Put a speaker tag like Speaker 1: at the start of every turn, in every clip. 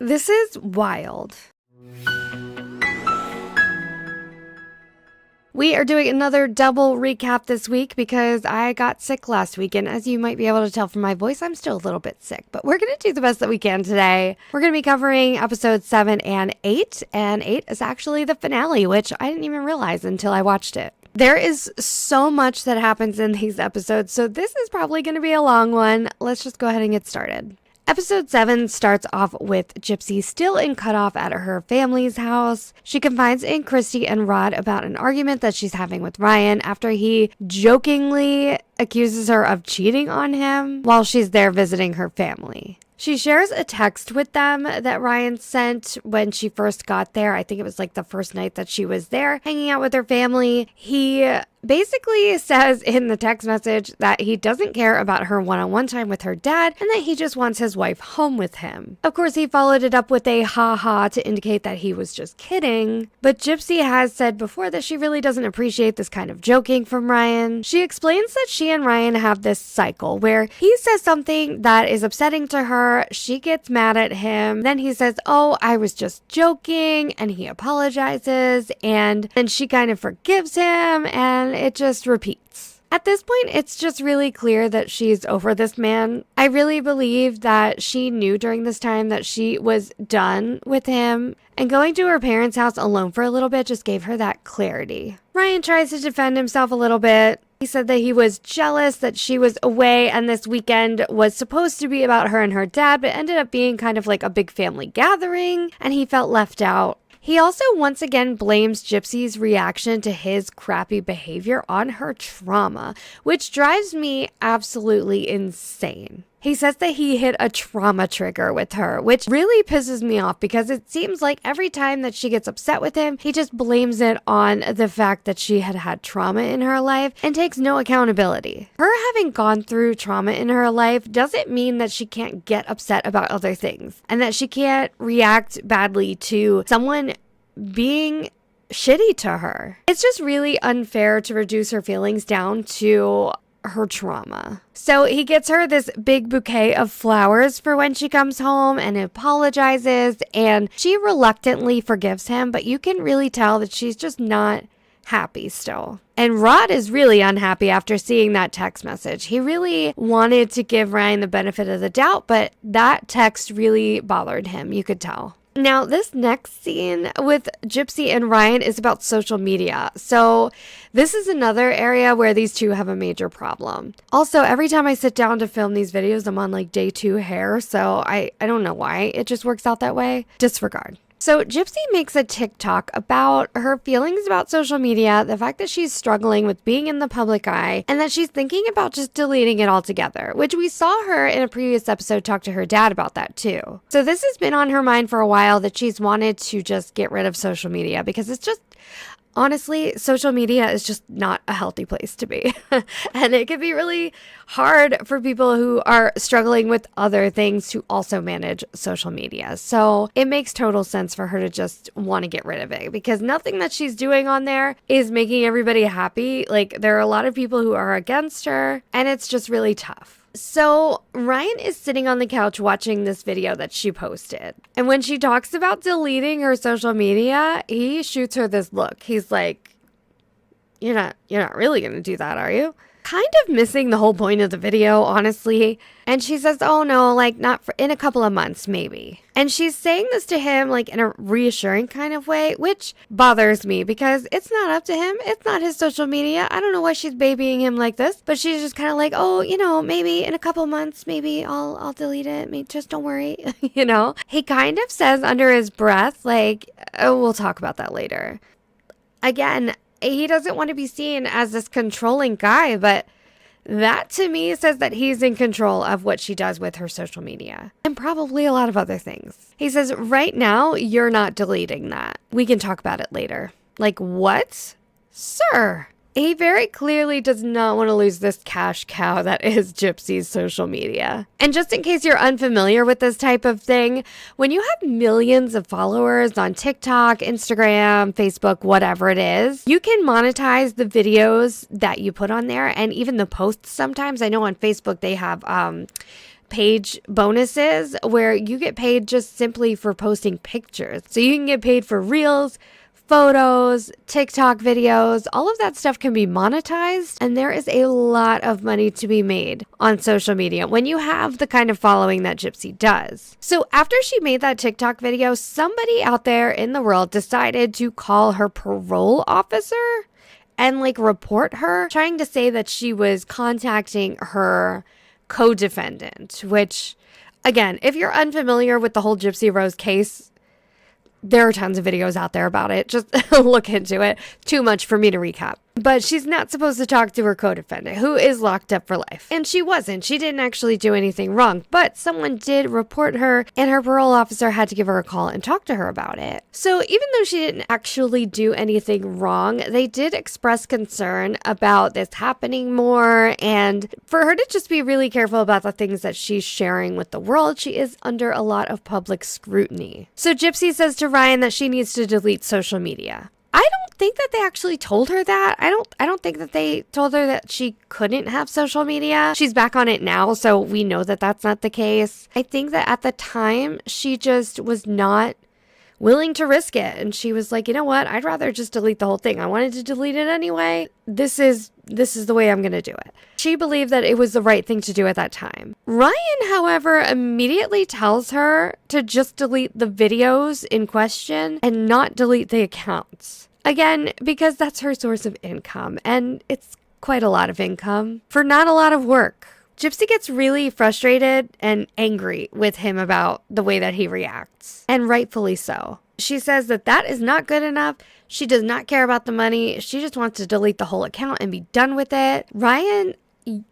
Speaker 1: This is wild. We are doing another double recap this week because I got sick last week, and as you might be able to tell from my voice, I'm still a little bit sick, but we're going to do the best that we can today. We're going to be covering episodes 7 and 8, and 8 is actually the finale, which I didn't even realize until I watched it. There is so much that happens in these episodes, so this is probably going to be a long one. Let's just go ahead and get started. Episode 7 starts off with Gypsy still in cutoff at her family's house. She confides in Christy and Rod about an argument that she's having with Ryan after he jokingly accuses her of cheating on him while she's there visiting her family. She shares a text with them that Ryan sent when she first got there. I think it was like the first night that she was there hanging out with her family. He basically says in the text message that he doesn't care about her one-on-one time with her dad and that he just wants his wife home with him. Of course, he followed it up with a ha-ha to indicate that he was just kidding, but Gypsy has said before that she really doesn't appreciate this kind of joking from Ryan. She explains that she and Ryan have this cycle where he says something that is upsetting to her, she gets mad at him, then he says, "Oh, I was just joking," and he apologizes, and then she kind of forgives him, and it just repeats. At this point, it's just really clear that she's over this man. I really believe that she knew during this time that she was done with him, and going to her parents' house alone for a little bit just gave her that clarity. Ryan tries to defend himself a little bit. He said that he was jealous that she was away and this weekend was supposed to be about her and her dad, but ended up being kind of like a big family gathering, and he felt left out. He also once again blames Gypsy's reaction to his crappy behavior on her trauma, which drives me absolutely insane. He says that he hit a trauma trigger with her, which really pisses me off because it seems like every time that she gets upset with him, he just blames it on the fact that she had had trauma in her life and takes no accountability. Her having gone through trauma in her life doesn't mean that she can't get upset about other things and that she can't react badly to someone being shitty to her. It's just really unfair to reduce her feelings down to her trauma. So he gets her this big bouquet of flowers for when she comes home and apologizes, and she reluctantly forgives him, but you can really tell that she's just not happy still. And Rod is really unhappy after seeing that text message. He really wanted to give Ryan the benefit of the doubt, but that text really bothered him, you could tell. Now, this next scene with Gypsy and Ryan is about social media. So this is another area where these two have a major problem. Also, every time I sit down to film these videos, I'm on like day 2 hair. So I don't know why it just works out that way. Disregard. So Gypsy makes a TikTok about her feelings about social media, the fact that she's struggling with being in the public eye, and that she's thinking about just deleting it altogether, which we saw her in a previous episode talk to her dad about that too. So this has been on her mind for a while, that she's wanted to just get rid of social media because it's just, honestly, social media is just not a healthy place to be. And it can be really hard for people who are struggling with other things to also manage social media. So it makes total sense for her to just want to get rid of it because nothing that she's doing on there is making everybody happy. Like, there are a lot of people who are against her, and it's just really tough. So Ryan is sitting on the couch watching this video that she posted. And when she talks about deleting her social media, he shoots her this look. He's like, you're not really going to do that, are you? Kind of missing the whole point of the video, honestly. And she says, "Oh no, like not for in a couple of months, maybe." And she's saying this to him like in a reassuring kind of way, which bothers me because it's not up to him. It's not his social media. I don't know why she's babying him like this, but she's just kind of like, "Oh, maybe in a couple of months, maybe I'll delete it. Maybe, just don't worry." He kind of says under his breath, like, "Oh, we'll talk about that later." Again, he doesn't want to be seen as this controlling guy, but that to me says that he's in control of what she does with her social media and probably a lot of other things. He says, "Right now, you're not deleting that. We can talk about it later." Like, what? Sir. He very clearly does not want to lose this cash cow that is Gypsy's social media. And just in case you're unfamiliar with this type of thing, when you have millions of followers on TikTok, Instagram, Facebook, whatever it is, you can monetize the videos that you put on there and even the posts sometimes. I know on Facebook they have page bonuses where you get paid just simply for posting pictures. So you can get paid for reels, photos, TikTok videos, all of that stuff can be monetized, and there is a lot of money to be made on social media when you have the kind of following that Gypsy does. So after she made that TikTok video, somebody out there in the world decided to call her parole officer and report her, trying to say that she was contacting her co-defendant, which, again, if you're unfamiliar with the whole Gypsy Rose case, there are tons of videos out there about it. Just look into it. Too much for me to recap. But she's not supposed to talk to her co-defendant, who is locked up for life. And she wasn't. She didn't actually do anything wrong. But someone did report her, and her parole officer had to give her a call and talk to her about it. So even though she didn't actually do anything wrong, they did express concern about this happening more, and for her to just be really careful about the things that she's sharing with the world. She is under a lot of public scrutiny. So Gypsy says to Ryan that she needs to delete social media. I don't think that they actually told her that. I don't think that they told her that she couldn't have social media. She's back on it now, so we know that that's not the case. I think that at the time, she just was not willing to risk it. And she was like, you know what? I'd rather just delete the whole thing. I wanted to delete it anyway. This is the way I'm going to do it. She believed that it was the right thing to do at that time. Ryan, however, immediately tells her to just delete the videos in question and not delete the accounts. Again, because that's her source of income, and it's quite a lot of income for not a lot of work. Gypsy gets really frustrated and angry with him about the way that he reacts, and rightfully so. She says that that is not good enough. She does not care about the money. She just wants to delete the whole account and be done with it. Ryan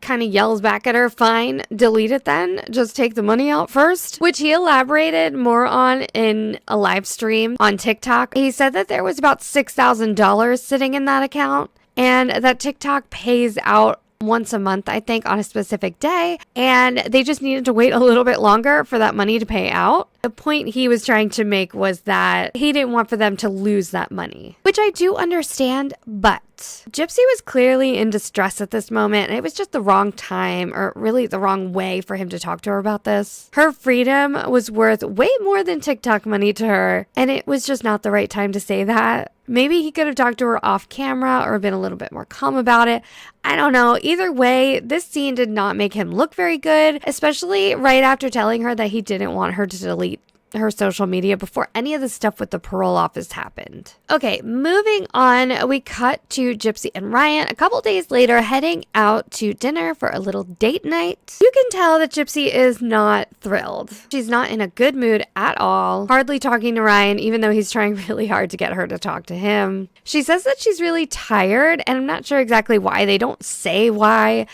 Speaker 1: kind of yells back at her, fine, delete it then. Just take the money out first, which he elaborated more on in a live stream on TikTok. He said that there was about $6,000 sitting in that account, and that TikTok pays out once a month, I think, on a specific day, and they just needed to wait a little bit longer for that money to pay out. The point he was trying to make was that he didn't want for them to lose that money, which I do understand, but Gypsy was clearly in distress at this moment, and it was just the wrong time, or really the wrong way for him to talk to her about this. Her freedom was worth way more than TikTok money to her, and it was just not the right time to say that. Maybe he could have talked to her off camera or been a little bit more calm about it. I don't know. Either way, this scene did not make him look very good, especially right after telling her that he didn't want her to delete her social media before any of the stuff with the parole office happened. Okay, moving on, we cut to Gypsy and Ryan a couple days later heading out to dinner for a little date night. You can tell that Gypsy is not thrilled. She's not in a good mood at all, hardly talking to Ryan, even though he's trying really hard to get her to talk to him. She says that she's really tired, and I'm not sure exactly why. They don't say why.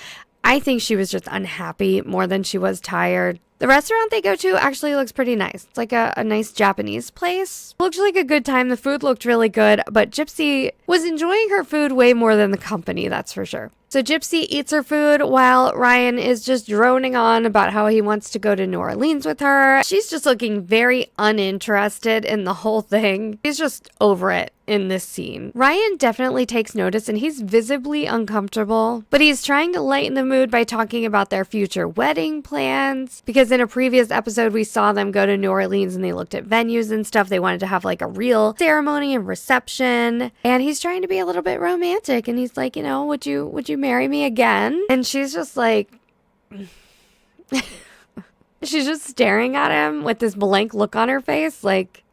Speaker 1: I think she was just unhappy more than she was tired. The restaurant they go to actually looks pretty nice. It's like a nice Japanese place. Looked like a good time. The food looked really good, but Gypsy was enjoying her food way more than the company, that's for sure. So Gypsy eats her food while Ryan is just droning on about how he wants to go to New Orleans with her. She's just looking very uninterested in the whole thing. He's just over it in this scene. Ryan definitely takes notice, and he's visibly uncomfortable, but he's trying to lighten the mood by talking about their future wedding plans, because in a previous episode we saw them go to New Orleans and they looked at venues and stuff. They wanted to have like a real ceremony and reception, and he's trying to be a little bit romantic, and he's like, you know, would you marry me again? And she's just like she's just staring at him with this blank look on her face like,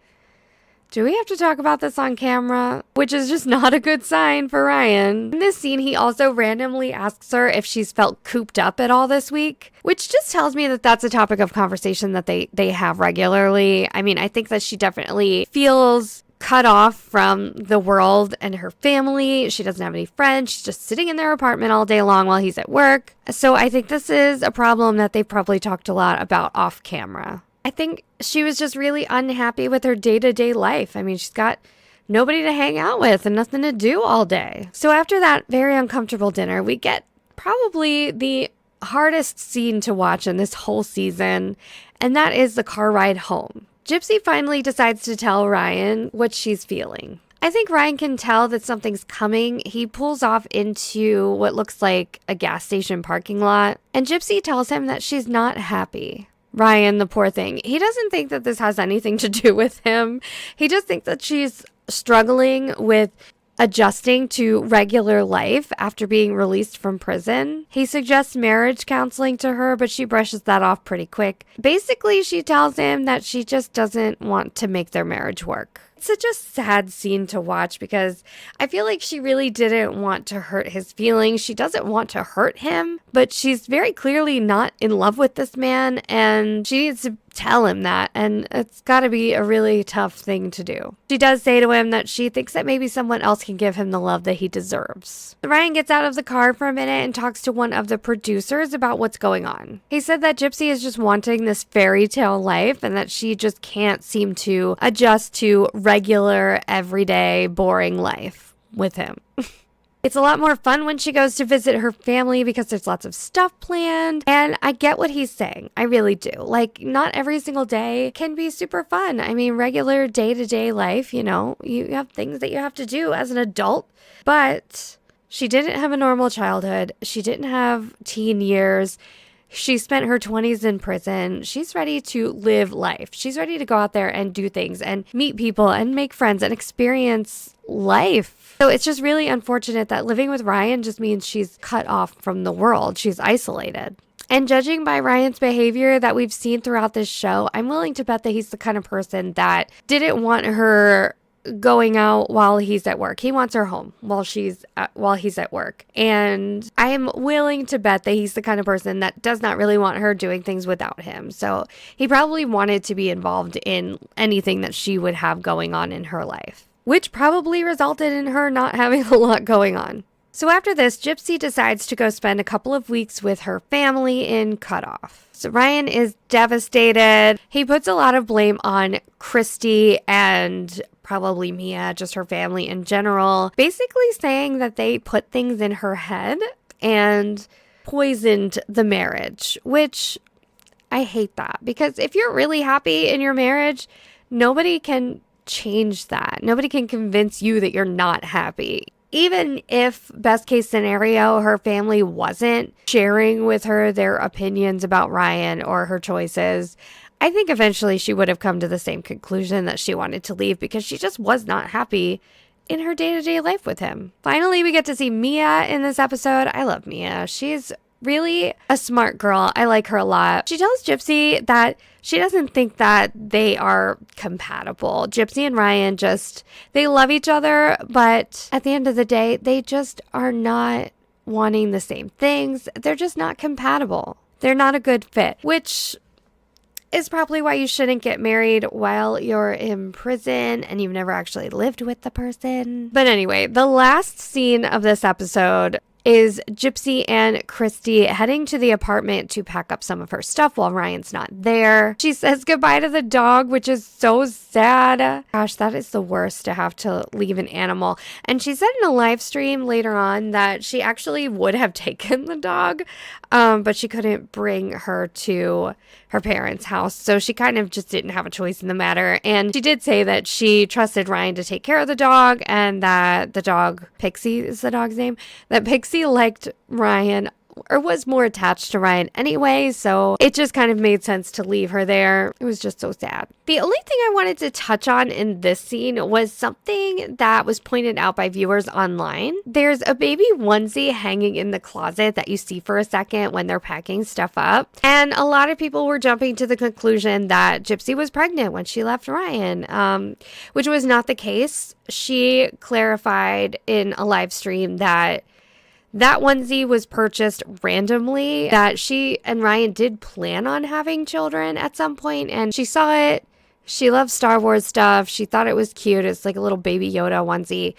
Speaker 1: do we have to talk about this on camera? Which is just not a good sign for Ryan. In this scene, he also randomly asks her if she's felt cooped up at all this week, which just tells me that that's a topic of conversation that they have regularly. I mean, I think that she definitely feels cut off from the world and her family. She doesn't have any friends. She's just sitting in their apartment all day long while he's at work. So I think this is a problem that they've probably talked a lot about off camera. I think she was just really unhappy with her day-to-day life. I mean, she's got nobody to hang out with and nothing to do all day. So after that very uncomfortable dinner, we get probably the hardest scene to watch in this whole season, and that is the car ride home. Gypsy finally decides to tell Ryan what she's feeling. I think Ryan can tell that something's coming. He pulls off into what looks like a gas station parking lot, and Gypsy tells him that she's not happy. Ryan, the poor thing, he doesn't think that this has anything to do with him. He just thinks that she's struggling with adjusting to regular life after being released from prison. He suggests marriage counseling to her, but she brushes that off pretty quick. Basically, she tells him that she just doesn't want to make their marriage work. It's such a sad scene to watch because I feel like she really didn't want to hurt his feelings. She doesn't want to hurt him, but she's very clearly not in love with this man, and she needs to tell him that, and it's got to be a really tough thing to do. She does say to him that she thinks that maybe someone else can give him the love that he deserves. Ryan gets out of the car for a minute and talks to one of the producers about what's going on. He said that Gypsy is just wanting this fairy tale life and that she just can't seem to adjust to regular, everyday, boring life with him. It's a lot more fun when she goes to visit her family because there's lots of stuff planned. And I get what he's saying. I really do. Like, not every single day can be super fun. I mean, regular day-to-day life, you have things that you have to do as an adult. But she didn't have a normal childhood. She didn't have teen years. She spent her 20s in prison. She's ready to live life. She's ready to go out there and do things and meet people and make friends and experience life. So it's just really unfortunate that living with Ryan just means she's cut off from the world. She's isolated. And judging by Ryan's behavior that we've seen throughout this show, I'm willing to bet that he's the kind of person that didn't want her going out while he's at work. He wants her home while he's at work. And I'm willing to bet that he's the kind of person that does not really want her doing things without him. So he probably wanted to be involved in anything that she would have going on in her life, which probably resulted in her not having a lot going on. So after this, Gypsy decides to go spend a couple of weeks with her family in Cutoff. So Ryan is devastated. He puts a lot of blame on Christy and probably Mia, just her family in general, basically saying that they put things in her head and poisoned the marriage, which I hate that, because if you're really happy in your marriage, nobody can change that. Nobody can convince you that you're not happy. Even if, best case scenario, her family wasn't sharing with her their opinions about Ryan or her choices, I think eventually she would have come to the same conclusion that she wanted to leave because she just was not happy in her day-to-day life with him. Finally, we get to see Mia in this episode. I love Mia. She's really a smart girl. I like her a lot. She tells Gypsy that she doesn't think that they are compatible. Gypsy and Ryan they love each other, but at the end of the day, they just are not wanting the same things. They're just not compatible. They're not a good fit, which is probably why you shouldn't get married while you're in prison and you've never actually lived with the person. But anyway, the last scene of this episode is Gypsy and Christy heading to the apartment to pack up some of her stuff while Ryan's not there. She says goodbye to the dog, which is so sad. Gosh, that is the worst to have to leave an animal. And she said in a live stream later on that she actually would have taken the dog, but she couldn't bring her to her parents' house. So she kind of just didn't have a choice in the matter. And she did say that she trusted Ryan to take care of the dog and that the dog, Pixie is the dog's name, that Pixie liked Ryan or was more attached to Ryan anyway, so it just kind of made sense to leave her there. It was just so sad. The only thing I wanted to touch on in this scene was something that was pointed out by viewers online. There's a baby onesie hanging in the closet that you see for a second when they're packing stuff up, and a lot of people were jumping to the conclusion that Gypsy was pregnant when she left Ryan, which was not the case. She clarified in a live stream that onesie was purchased randomly, that she and Ryan did plan on having children at some point, and she saw it. She loves Star Wars stuff. She thought it was cute. It's like a little baby Yoda onesie.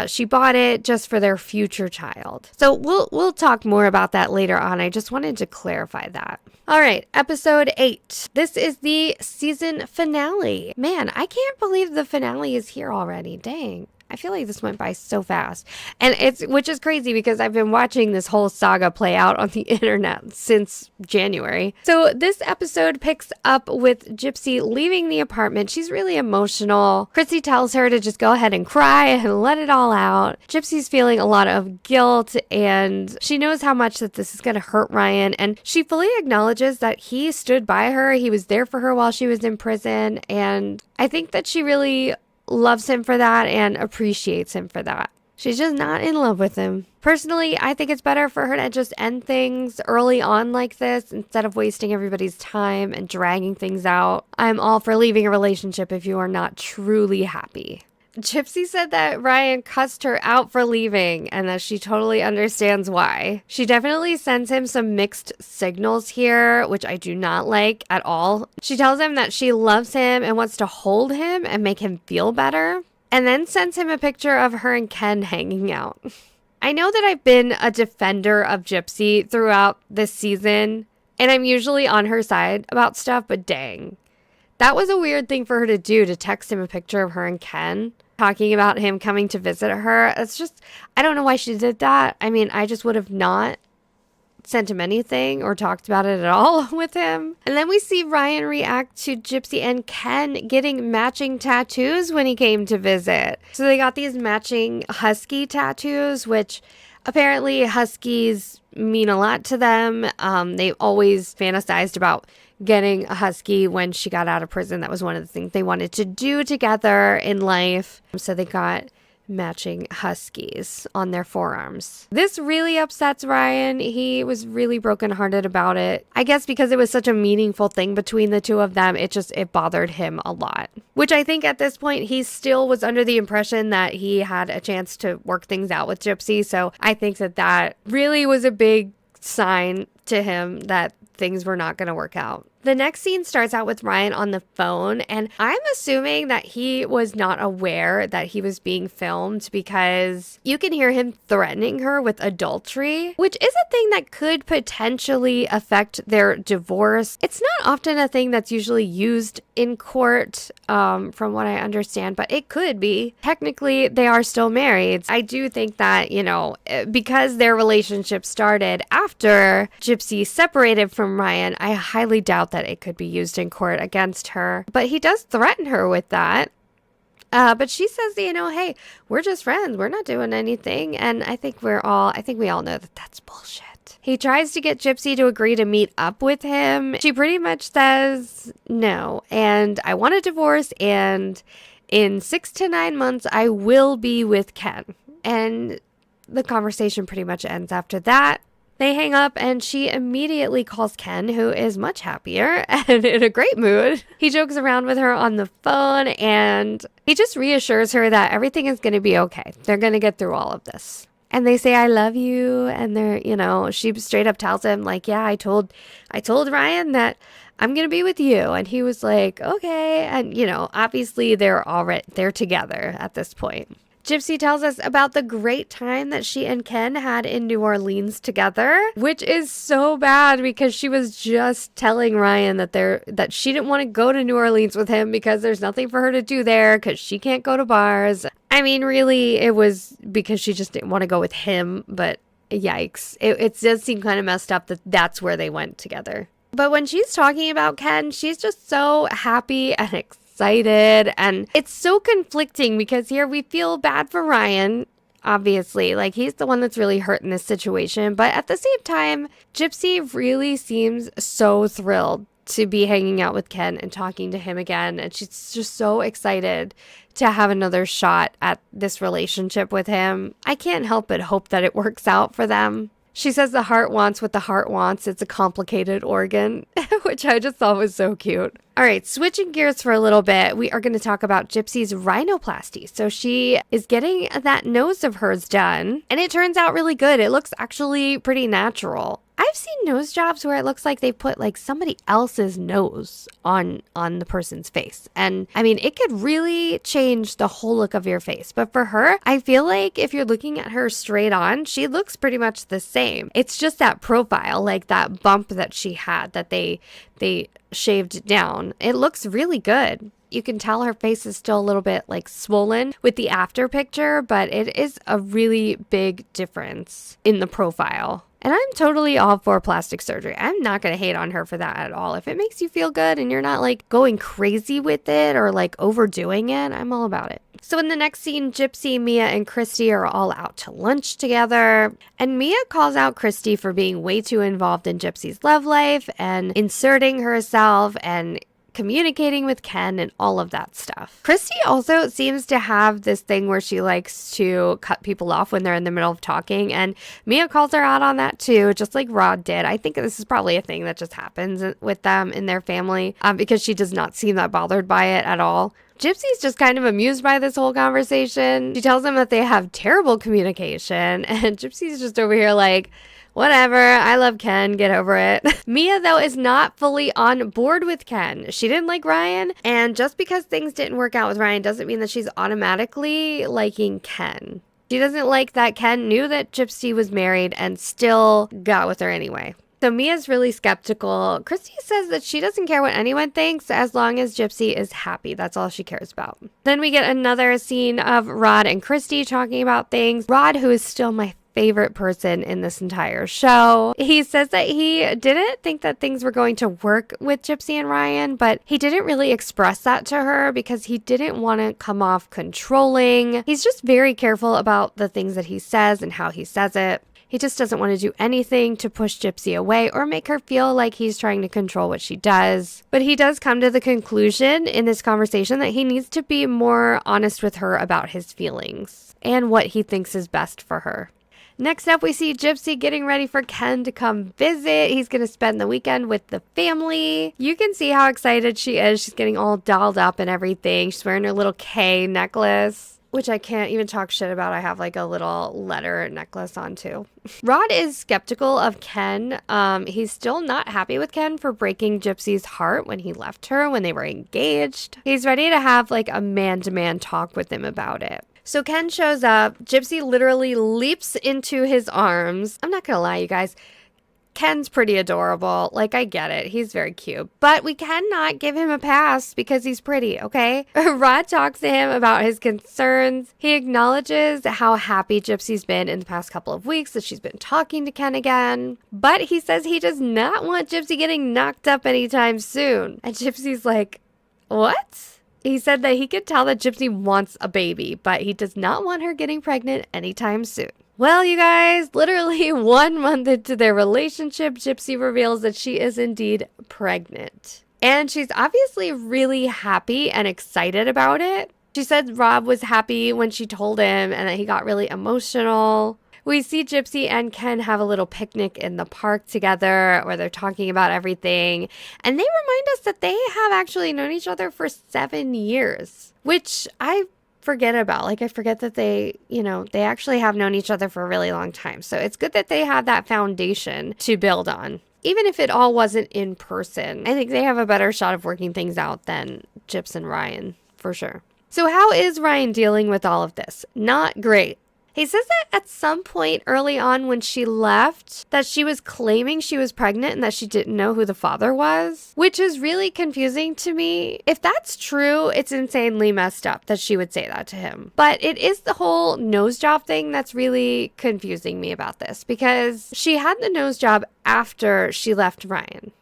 Speaker 1: She bought it just for their future child. So we'll talk more about that later on. I just wanted to clarify that. All right, episode 8. This is the season finale. Man, I can't believe the finale is here already. Dang. I feel like this went by so fast. And which is crazy because I've been watching this whole saga play out on the internet since January. So this episode picks up with Gypsy leaving the apartment. She's really emotional. Chrissy tells her to just go ahead and cry and let it all out. Gypsy's feeling a lot of guilt, and she knows how much that this is going to hurt Ryan. And she fully acknowledges that he stood by her. He was there for her while she was in prison. And I think that she really loves him for that and appreciates him for that. She's just not in love with him. Personally, I think it's better for her to just end things early on like this instead of wasting everybody's time and dragging things out. I'm all for leaving a relationship if you are not truly happy. Gypsy said that Ryan cussed her out for leaving and that she totally understands why. She definitely sends him some mixed signals here, which I do not like at all. She tells him that she loves him and wants to hold him and make him feel better, and then sends him a picture of her and Ken hanging out. I know that I've been a defender of Gypsy throughout this season, and I'm usually on her side about stuff, but dang. That was a weird thing for her to do, to text him a picture of her and Ken, talking about him coming to visit her. It's just, I don't know why she did that. I mean, I just would have not sent him anything or talked about it at all with him. And then we see Ryan react to Gypsy and Ken getting matching tattoos when he came to visit. So they got these matching husky tattoos, which apparently huskies mean a lot to them. They always fantasized about getting a husky when she got out of prison. That was one of the things they wanted to do together in life. So they got matching huskies on their forearms. This really upsets Ryan. He was really brokenhearted about it. I guess because it was such a meaningful thing between the two of them, it bothered him a lot. Which I think at this point, he still was under the impression that he had a chance to work things out with Gypsy. So I think that really was a big sign to him that things were not going to work out. The next scene starts out with Ryan on the phone, and I'm assuming that he was not aware that he was being filmed because you can hear him threatening her with adultery, which is a thing that could potentially affect their divorce. It's not often a thing that's usually used in court, from what I understand, but it could be. Technically, they are still married. I do think that, because their relationship started after Gypsy separated from Ryan, I highly doubt that it could be used in court against her. But he does threaten her with that. But she says, hey, we're just friends. We're not doing anything. And I think we all know that that's bullshit. He tries to get Gypsy to agree to meet up with him. She pretty much says no. And I want a divorce. And in 6 to 9 months, I will be with Ken. And the conversation pretty much ends after that. They hang up and she immediately calls Ken, who is much happier and in a great mood. He jokes around with her on the phone and he just reassures her that everything is going to be okay. They're going to get through all of this. And they say, I love you. And she straight up tells him yeah, I told Ryan that I'm going to be with you. And he was like, okay. And, obviously they're together at this point. Gypsy tells us about the great time that she and Ken had in New Orleans together, which is so bad because she was just telling Ryan that she didn't want to go to New Orleans with him because there's nothing for her to do there because she can't go to bars. I mean, really, it was because she just didn't want to go with him, but yikes. It does seem kind of messed up that that's where they went together. But when she's talking about Ken, she's just so happy and excited, and it's so conflicting because here we feel bad for Ryan, obviously, he's the one that's really hurt in this situation, but at the same time, Gypsy really seems so thrilled to be hanging out with Ken and talking to him again, and she's just so excited to have another shot at this relationship with him. I can't help but hope that it works out for them. She says the heart wants what the heart wants. It's a complicated organ, which I just thought was so cute. All right, switching gears for a little bit, we are going to talk about Gypsy's rhinoplasty. So she is getting that nose of hers done, and it turns out really good. It looks actually pretty natural. I've seen nose jobs where it looks like they put somebody else's nose on the person's face. And I mean, it could really change the whole look of your face. But for her, I feel like if you're looking at her straight on, she looks pretty much the same. It's just that profile, that bump that she had that they shaved down. It looks really good. You can tell her face is still a little bit like swollen with the after picture, but it is a really big difference in the profile. And I'm totally all for plastic surgery. I'm not going to hate on her for that at all. If it makes you feel good and you're not like going crazy with it or like overdoing it, I'm all about it. So in the next scene, Gypsy, Mia, and Christy are all out to lunch together. And Mia calls out Christy for being way too involved in Gypsy's love life and inserting herself and communicating with Ken and all of that stuff. Christy also seems to have this thing where she likes to cut people off when they're in the middle of talking, and Mia calls her out on that too, just like Rod did. I think this is probably a thing that just happens with them in their family because she does not seem that bothered by it at all. Gypsy's just kind of amused by this whole conversation. She tells them that they have terrible communication, and Gypsy's just over here like, whatever, I love Ken, get over it. Mia, though, is not fully on board with Ken. She didn't like Ryan, and just because things didn't work out with Ryan doesn't mean that she's automatically liking Ken. She doesn't like that Ken knew that Gypsy was married and still got with her anyway. So Mia's really skeptical. Christy says that she doesn't care what anyone thinks as long as Gypsy is happy. That's all she cares about. Then we get another scene of Rod and Christy talking about things. Rod, who is still my favorite person in this entire show. He says that he didn't think that things were going to work with Gypsy and Ryan, but he didn't really express that to her because he didn't want to come off controlling. He's just very careful about the things that he says and how he says it. He just doesn't want to do anything to push Gypsy away or make her feel like he's trying to control what she does. But he does come to the conclusion in this conversation that he needs to be more honest with her about his feelings and what he thinks is best for her. Next up, we see Gypsy getting ready for Ken to come visit. He's going to spend the weekend with the family. You can see how excited she is. She's getting all dolled up and everything. She's wearing her little K necklace, which I can't even talk shit about. I have like a little letter necklace on too. Rod is skeptical of Ken. He's still not happy with Ken for breaking Gypsy's heart when he left her when they were engaged. He's ready to have like a man-to-man talk with him about it. So Ken shows up. Gypsy literally leaps into his arms. I'm not gonna lie, you guys. Ken's pretty adorable. Like, I get it. He's very cute. But we cannot give him a pass because he's pretty, okay? Rod talks to him about his concerns. He acknowledges how happy Gypsy's been in the past couple of weeks that she's been talking to Ken again. But he says he does not want Gypsy getting knocked up anytime soon. And Gypsy's like, what? He said that he could tell that Gypsy wants a baby, but he does not want her getting pregnant anytime soon. Well, you guys, literally 1 month into their relationship, Gypsy reveals that she is indeed pregnant. And she's obviously really happy and excited about it. She said Rob was happy when she told him and that he got really emotional. We see Gypsy and Ken have a little picnic in the park together where they're talking about everything. And they remind us that they have actually known each other for 7 years, which I forget about. Like, I forget that they actually have known each other for a really long time. So it's good that they have that foundation to build on. Even if it all wasn't in person, I think they have a better shot of working things out than Gyps and Ryan, for sure. So how is Ryan dealing with all of this? Not great. He says that at some point early on when she left, that she was claiming she was pregnant and that she didn't know who the father was, which is really confusing to me. If that's true, it's insanely messed up that she would say that to him. But it is the whole nose job thing that's really confusing me about this, because she had the nose job after she left Ryan,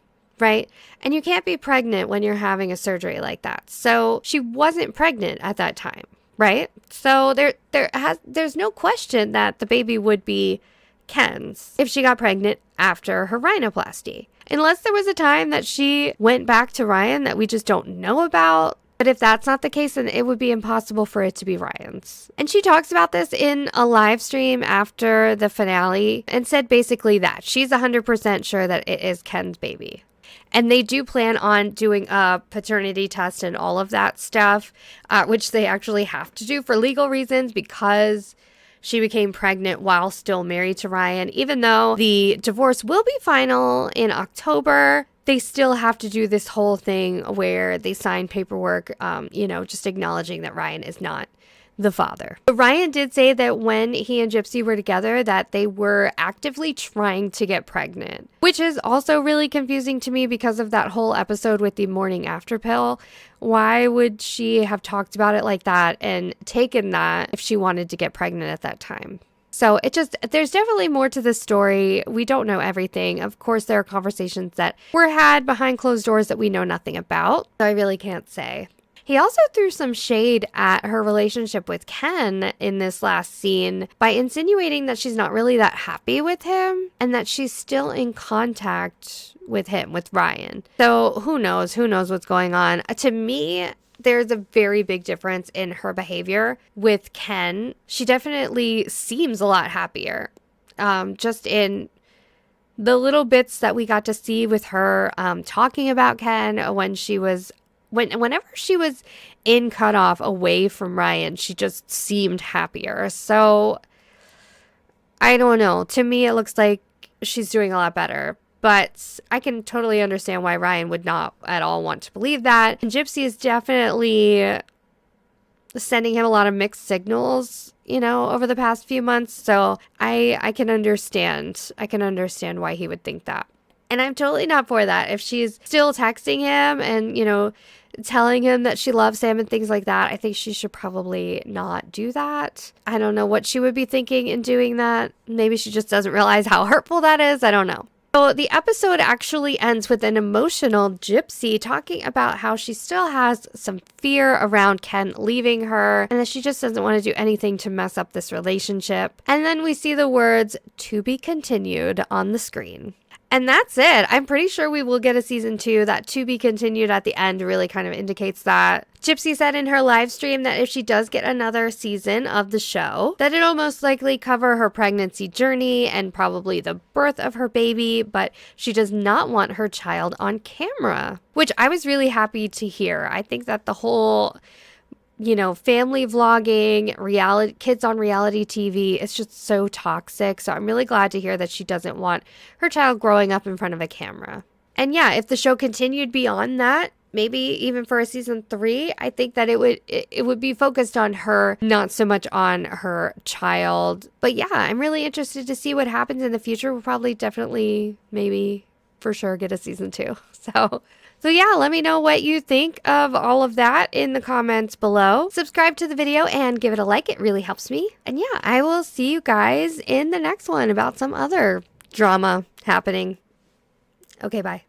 Speaker 1: right? And you can't be pregnant when you're having a surgery like that. So she wasn't pregnant at that time. Right? So there's no question that the baby would be Ken's if she got pregnant after her rhinoplasty. Unless there was a time that she went back to Ryan that we just don't know about. But if that's not the case, then it would be impossible for it to be Ryan's. And she talks about this in a live stream after the finale and said basically that she's 100% sure that it is Ken's baby. And they do plan on doing a paternity test and all of that stuff, which they actually have to do for legal reasons because she became pregnant while still married to Ryan. Even though the divorce will be final in October, they still have to do this whole thing where they sign paperwork, just acknowledging that Ryan is not the father. But Ryan did say that when he and Gypsy were together that they were actively trying to get pregnant, which is also really confusing to me because of that whole episode with the morning after pill. Why would she have talked about it like that and taken that if she wanted to get pregnant at that time? So there's definitely more to this story. We don't know everything. Of course, there are conversations that were had behind closed doors that we know nothing about. So I really can't say. He also threw some shade at her relationship with Ken in this last scene by insinuating that she's not really that happy with him and that she's still in contact with him, with Ryan. So who knows what's going on. To me, there's a very big difference in her behavior with Ken. She definitely seems a lot happier. Just in the little bits that we got to see with her talking about Ken whenever she was in cutoff away from Ryan, she just seemed happier. So I don't know. To me, it looks like she's doing a lot better. But I can totally understand why Ryan would not at all want to believe that. And Gypsy is definitely sending him a lot of mixed signals, over the past few months. So I can understand. I can understand why he would think that. And I'm totally not for that. If she's still texting him and, telling him that she loves him and things like that, I think she should probably not do that. I don't know what she would be thinking in doing that. Maybe she just doesn't realize how hurtful that is. I don't know. So the episode actually ends with an emotional Gypsy talking about how she still has some fear around Ken leaving her and that she just doesn't want to do anything to mess up this relationship. And then we see the words "to be continued" on the screen. And that's it. I'm pretty sure we will get a season 2. That "to be continued" at the end really kind of indicates that. Gypsy said in her live stream that if she does get another season of the show, that it'll most likely cover her pregnancy journey and probably the birth of her baby, but she does not want her child on camera, which I was really happy to hear. I think that the whole family vlogging, kids on reality TV, it's just so toxic. So I'm really glad to hear that she doesn't want her child growing up in front of a camera. And yeah, if the show continued beyond that, maybe even for a season 3, I think that it would be focused on her, not so much on her child. But yeah, I'm really interested to see what happens in the future. We'll probably definitely, maybe for sure get a season 2. So yeah, let me know what you think of all of that in the comments below. Subscribe to the video and give it a like. It really helps me. And yeah, I will see you guys in the next one about some other drama happening. Okay, bye.